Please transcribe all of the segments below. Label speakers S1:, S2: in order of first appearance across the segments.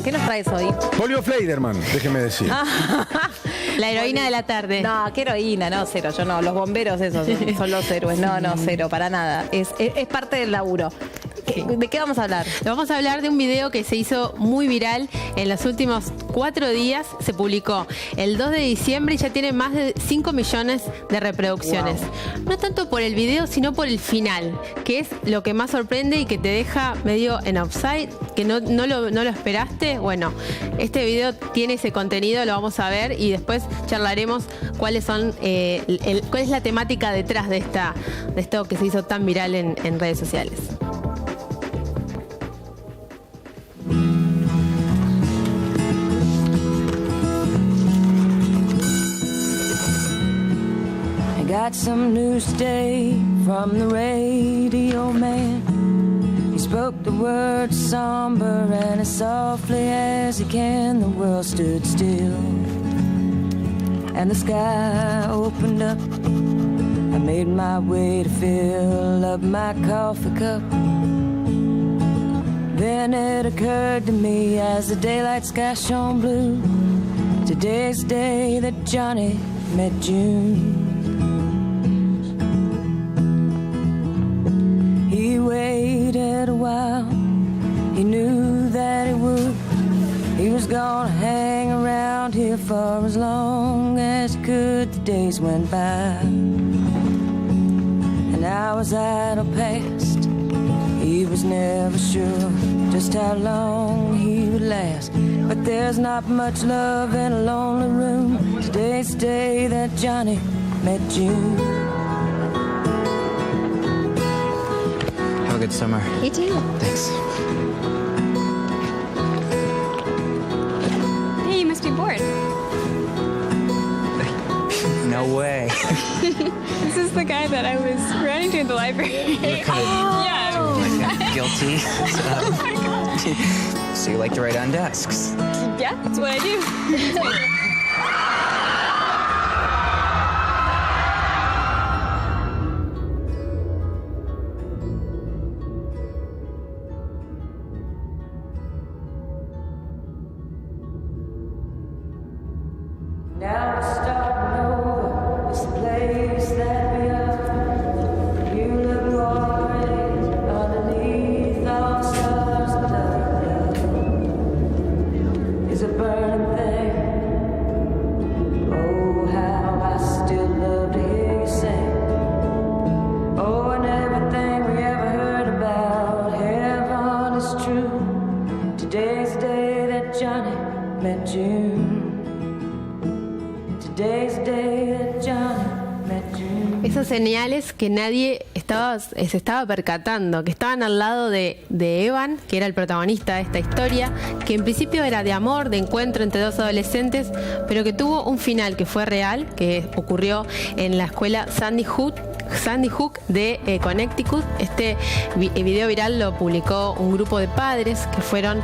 S1: ¿Qué nos traes hoy?
S2: Polio Fleiderman, déjeme decir.
S3: La heroína de la tarde.
S1: No, qué heroína, no, cero, yo no. Los bomberos esos son los héroes. No, cero, para nada. Es parte del laburo. ¿De qué vamos a hablar?
S3: Vamos a hablar de un video que se hizo muy viral en los últimos 4 días. Se publicó el 2 de diciembre y ya tiene más de 5 millones de reproducciones. Wow. No tanto por el video, sino por el final, que es lo que más sorprende y que te deja medio en offside, que no lo esperaste. Bueno, este video tiene ese contenido, lo vamos a ver y después charlaremos cuáles son cuál es la temática detrás de esto que se hizo tan viral en redes sociales.
S4: Got some news today from the radio man. He spoke the words somber and as softly as he can. The world stood still and the sky opened up. I made my way to fill up my coffee cup. Then it occurred to me as the daylight sky shone blue. Today's the day that Johnny met June. He waited a while, he knew that he would. He was gonna hang around here for as long as he could. The days went by, and hours idle passed. He was never sure just how long he would last. But there's not much love in a lonely room. Today's the day that Johnny met June.
S5: Have a good summer.
S3: You too.
S5: Thanks.
S6: Hey, you must be bored.
S5: No way.
S6: This is the guy that I was running to in the library.
S5: You're kind of
S6: Yeah.
S5: guilty.
S6: Oh my God.
S5: So you like to write on desks?
S6: Yeah, that's what I do.
S4: Now it's starting over, this place that we are. You look more pretty underneath all the stars. Love is a burning thing. Oh, how I still love to hear you sing. Oh, and everything we ever heard about heaven is true. Today's the day that Johnny met June.
S3: Esas señales que nadie se estaba percatando, que estaban al lado de Evan, que era el protagonista de esta historia, que en principio era de amor, de encuentro entre dos adolescentes, pero que tuvo un final que fue real, que ocurrió en la escuela Sandy Hook de Connecticut. Este video viral lo publicó un grupo de padres que fueron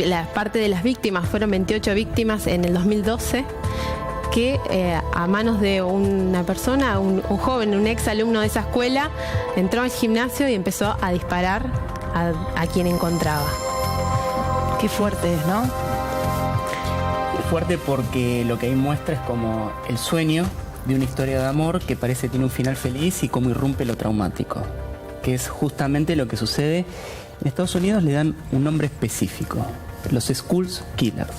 S3: la parte de las víctimas, fueron 28 víctimas en el 2012, que a manos de una persona, un joven, un ex alumno de esa escuela, entró al gimnasio y empezó a disparar a quien encontraba.
S1: Qué fuerte es, ¿no?
S7: Es fuerte porque lo que ahí muestra es como el sueño de una historia de amor que parece tiene un final feliz y cómo irrumpe lo traumático, que es justamente lo que sucede. En Estados Unidos le dan un nombre específico, los school killers,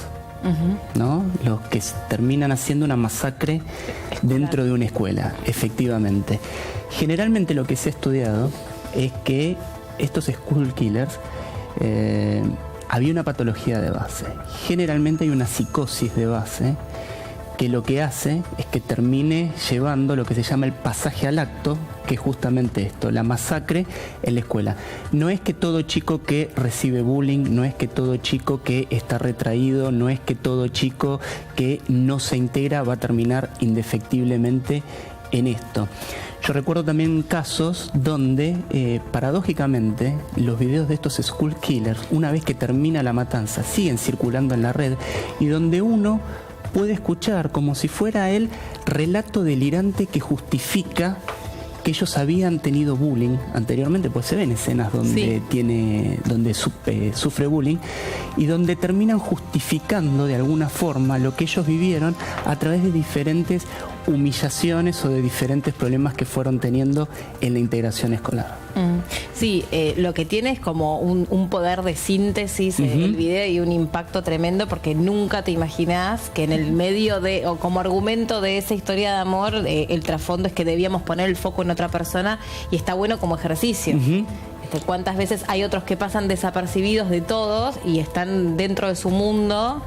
S7: ¿no? Los que terminan haciendo una masacre dentro de una escuela, efectivamente. Generalmente lo que se ha estudiado es que estos school killers había una patología de base. Generalmente hay una psicosis de base que lo que hace es que termine llevando lo que se llama el pasaje al acto, que es justamente esto, la masacre en la escuela. No es que todo chico que recibe bullying, no es que todo chico que está retraído, no es que todo chico que no se integra va a terminar indefectiblemente en esto. Yo recuerdo también casos donde, paradójicamente, los videos de estos school killers, una vez que termina la matanza, siguen circulando en la red y donde uno puede escuchar como si fuera el relato delirante que justifica que ellos habían tenido bullying anteriormente, pues se ven escenas donde sufre bullying y donde terminan justificando de alguna forma lo que ellos vivieron a través de diferentes humillaciones o de diferentes problemas que fueron teniendo en la integración escolar.
S1: Sí, lo que tiene es como un poder de síntesis el video y un impacto tremendo, porque nunca te imaginás que en el medio de, o como argumento de esa historia de amor, el trasfondo es que debíamos poner el foco en otra persona, y está bueno como ejercicio. ¿Cuántas veces hay otros que pasan desapercibidos de todos y están dentro de su mundo,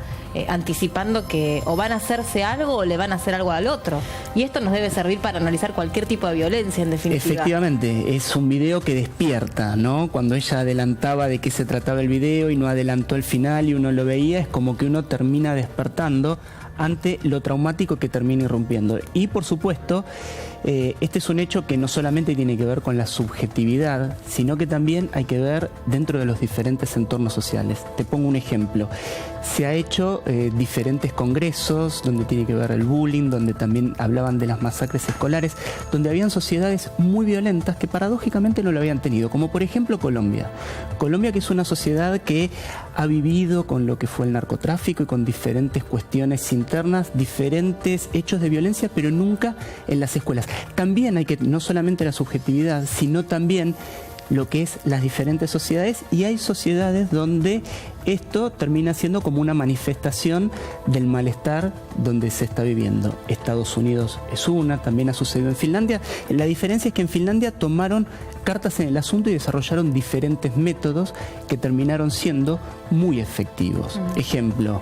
S1: anticipando que o van a hacerse algo o le van a hacer algo al otro? Y esto nos debe servir para analizar cualquier tipo de violencia, en definitiva.
S7: Efectivamente, es un video que despierta, ¿no? Cuando ella adelantaba de qué se trataba el video y no adelantó el final y uno lo veía, es como que uno termina despertando ante lo traumático que termina irrumpiendo. Y por supuesto, este es un hecho que no solamente tiene que ver con la subjetividad, sino que también hay que ver dentro de los diferentes entornos sociales. Te pongo un ejemplo. Se ha hecho diferentes congresos donde tiene que ver el bullying, donde también hablaban de las masacres escolares, donde habían sociedades muy violentas que paradójicamente no lo habían tenido, como por ejemplo Colombia. Colombia, que es una sociedad que ha vivido con lo que fue el narcotráfico y con diferentes cuestiones internas, diferentes hechos de violencia, pero nunca en las escuelas. También hay que, no solamente la subjetividad, sino también lo que es las diferentes sociedades, y hay sociedades donde esto termina siendo como una manifestación del malestar donde se está viviendo. Estados Unidos es una, también ha sucedido en Finlandia. La diferencia es que en Finlandia tomaron cartas en el asunto y desarrollaron diferentes métodos que terminaron siendo muy efectivos. Ejemplo,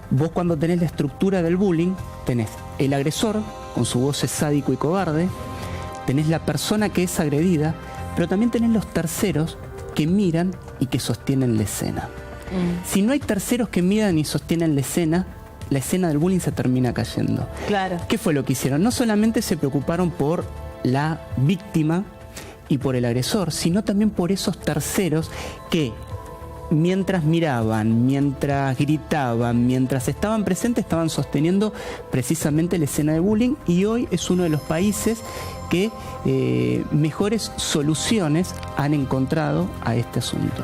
S7: vos cuando tenés la estructura del bullying, tenés el agresor con su voz sádico y cobarde, tenés la persona que es agredida, pero también tenés los terceros que miran y que sostienen la escena. Si no hay terceros que miran y sostienen la escena del bullying se termina cayendo.
S1: Claro.
S7: ¿Qué fue lo que hicieron? No solamente se preocuparon por la víctima y por el agresor, sino también por esos terceros que, mientras miraban, mientras gritaban, mientras estaban presentes, estaban sosteniendo precisamente la escena de bullying, y hoy es uno de los países que mejores soluciones han encontrado a este asunto.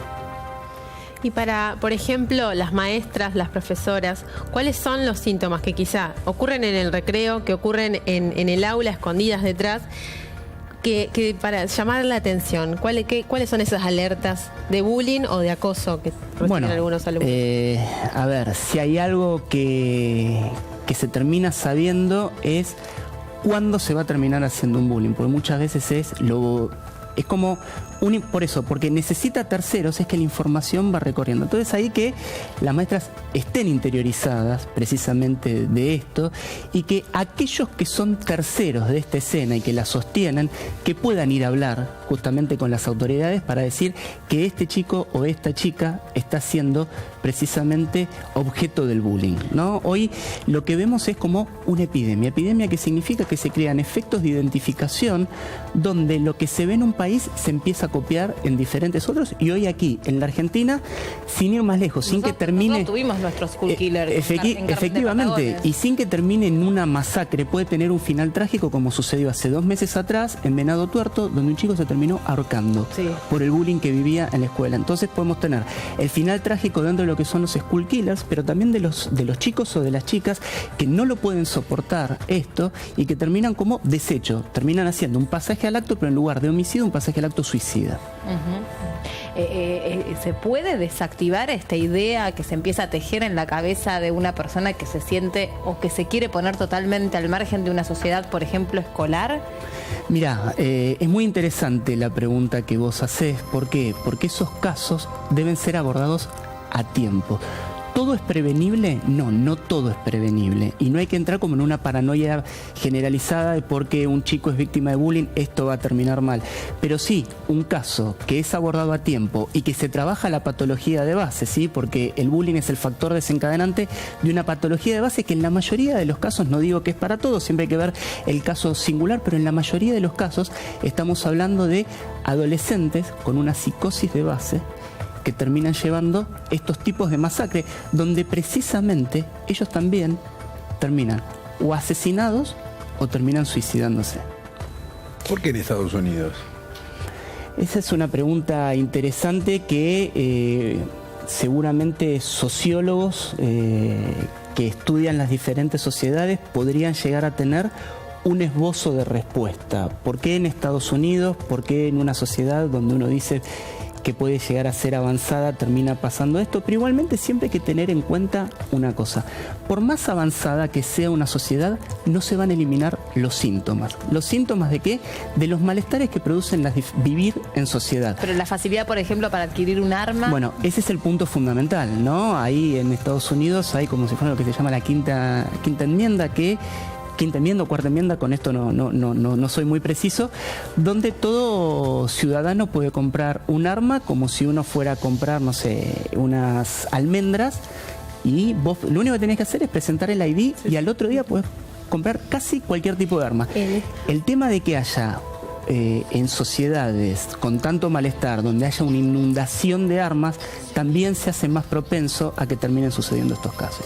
S3: Y para, por ejemplo, las maestras, las profesoras, ¿cuáles son los síntomas que quizá ocurren en el recreo, que ocurren en el aula, escondidas detrás, que para llamar la atención? ¿Cuáles son esas alertas de bullying o de acoso que reciben algunos alumnos?
S7: A ver, si hay algo que se termina sabiendo es cuándo se va a terminar haciendo un bullying, porque muchas veces es como por eso, porque necesita terceros, es que la información va recorriendo. Entonces ahí que las maestras estén interiorizadas precisamente de esto, y que aquellos que son terceros de esta escena y que la sostienen, que puedan ir a hablar justamente con las autoridades para decir que este chico o esta chica está siendo precisamente objeto del bullying, ¿no? Hoy lo que vemos es como una epidemia que significa que se crean efectos de identificación donde lo que se ve en un país se empieza a copiar en diferentes otros, y hoy aquí en la Argentina, sin ir más lejos, sin que termine...
S1: Nosotros tuvimos nuestros school killers.
S7: Efectivamente, y sin que termine en una masacre, puede tener un final trágico, como sucedió hace 2 meses atrás en Venado Tuerto, donde un chico se terminó ahorcando por el bullying que vivía en la escuela. Entonces podemos tener el final trágico dentro de lo que son los school killers, pero también de los chicos o de las chicas que no lo pueden soportar esto y que terminan como desecho, terminan haciendo un pasaje al acto, pero en lugar de homicidio, un pasaje al acto suicida.
S1: ¿Se puede desactivar esta idea que se empieza a tejer en la cabeza de una persona que se siente o que se quiere poner totalmente al margen de una sociedad, por ejemplo, escolar?
S7: Mirá, es muy interesante la pregunta que vos hacés. ¿Por qué? Porque esos casos deben ser abordados a tiempo. ¿Todo es prevenible? No todo es prevenible. Y no hay que entrar como en una paranoia generalizada de porque un chico es víctima de bullying, esto va a terminar mal. Pero sí, un caso que es abordado a tiempo y que se trabaja la patología de base, ¿sí? Porque el bullying es el factor desencadenante de una patología de base que en la mayoría de los casos, no digo que es para todos, siempre hay que ver el caso singular, pero en la mayoría de los casos estamos hablando de adolescentes con una psicosis de base que terminan llevando estos tipos de masacre, donde precisamente ellos también terminan o asesinados o terminan suicidándose.
S2: ¿Por qué en Estados Unidos?
S7: Esa es una pregunta interesante que seguramente sociólogos que estudian las diferentes sociedades podrían llegar a tener un esbozo de respuesta. ¿Por qué en Estados Unidos? ¿Por qué en una sociedad donde uno dice que puede llegar a ser avanzada termina pasando esto? Pero igualmente siempre hay que tener en cuenta una cosa. Por más avanzada que sea una sociedad, no se van a eliminar los síntomas. ¿Los síntomas de qué? De los malestares que producen vivir en sociedad.
S1: Pero la facilidad, por ejemplo, para adquirir un arma...
S7: Bueno, ese es el punto fundamental, ¿no? Ahí en Estados Unidos hay como si fuera lo que se llama la quinta enmienda, quinta enmienda o cuarta enmienda, con esto no soy muy preciso, donde todo ciudadano puede comprar un arma como si uno fuera a comprar, no sé, unas almendras, y vos lo único que tenés que hacer es presentar el ID y al otro día podés comprar casi cualquier tipo de arma. El tema de que haya en sociedades con tanto malestar, donde haya una inundación de armas, también se hace más propenso a que terminen sucediendo estos casos.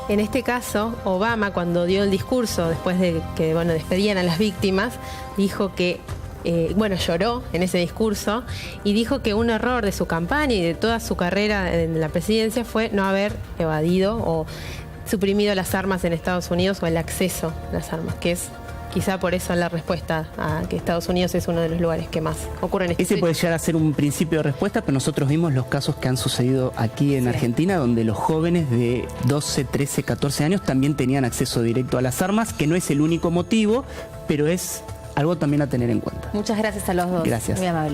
S3: En este caso, Obama, cuando dio el discurso, después de que despedían a las víctimas, dijo que, lloró en ese discurso y dijo que un error de su campaña y de toda su carrera en la presidencia fue no haber evadido o suprimido las armas en Estados Unidos o el acceso a las armas, que es quizá por eso la respuesta a que Estados Unidos es uno de los lugares que más ocurre en este
S7: Ese puede llegar a ser un principio de respuesta, pero nosotros vimos los casos que han sucedido aquí en Argentina, donde los jóvenes de 12, 13, 14 años también tenían acceso directo a las armas, que no es el único motivo, pero es algo también a tener en cuenta.
S1: Muchas gracias a los dos.
S7: Gracias.
S1: Muy amable.